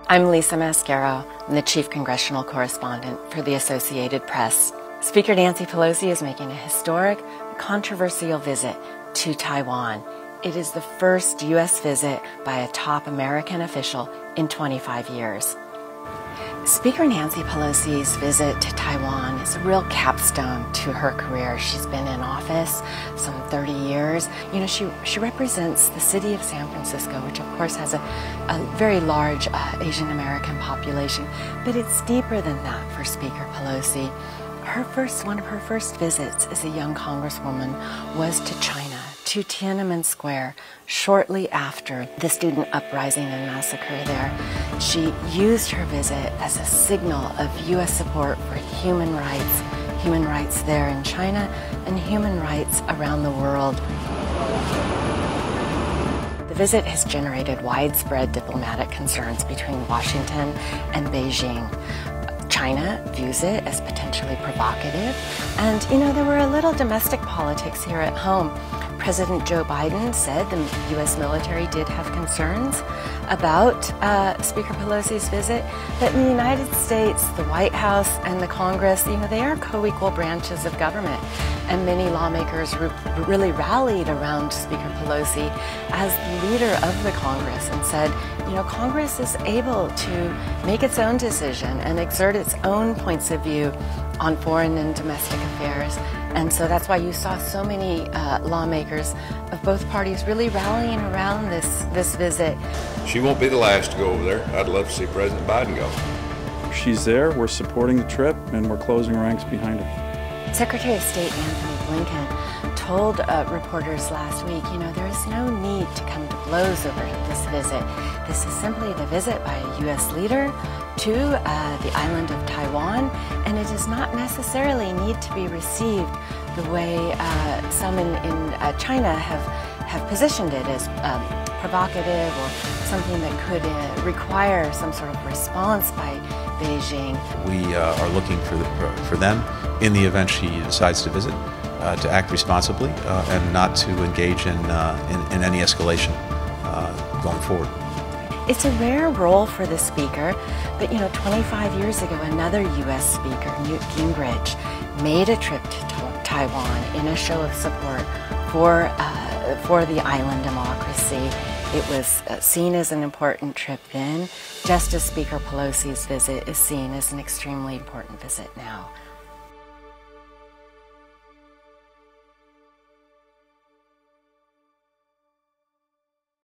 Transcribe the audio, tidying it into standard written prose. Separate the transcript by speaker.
Speaker 1: I'm Lisa Mascaro. I'm the Chief Congressional Correspondent for the Associated Press. Speaker Nancy Pelosi is making a historic, controversial visit to Taiwan. It is the first U.S. visit by a top American official in 25 years. Speaker Nancy Pelosi's visit to Taiwan is a real capstone to her career. She's been in office some 30 years. You know, she represents the city of San Francisco, which of course has a very large Asian American population, but it's deeper than that for Speaker Pelosi. One of her first visits as a young congresswoman was to China, to Tiananmen Square, shortly after the student uprising and massacre there. She used her visit as a signal of U.S. support for human rights there in China and human rights around the world. The visit has generated widespread diplomatic concerns between Washington and Beijing. China views it as potentially provocative, and there were a little domestic politics here at home. President Joe Biden said the U.S. military did have concerns about Speaker Pelosi's visit, but in the United States, the White House and the Congress, they are co-equal branches of government, and many lawmakers really rallied around Speaker Pelosi as the leader of the Congress and said, Congress is able to make its own decision and exert its own points of view on foreign and domestic affairs. And so that's why you saw so many lawmakers of both parties really rallying around this visit.
Speaker 2: She won't be the last to go over there. I'd love to see President Biden go.
Speaker 3: She's there, we're supporting the trip, and we're closing ranks behind her.
Speaker 1: Secretary of State Antony Blinken told reporters last week, there is no need to come to blows over this visit. This is simply the visit by a U.S. leader to the island of Taiwan, and it does not necessarily need to be received the way some in China have positioned it as provocative or something that could require some sort of response by Beijing.
Speaker 4: We are looking for them, in the event she decides to visit, to act responsibly and not to engage in any escalation going forward.
Speaker 1: It's a rare role for the speaker, but 25 years ago, another U.S. speaker, Newt Gingrich, made a trip to Taiwan in a show of support for the island democracy. It was seen as an important trip then, just as Speaker Pelosi's visit is seen as an extremely important visit now.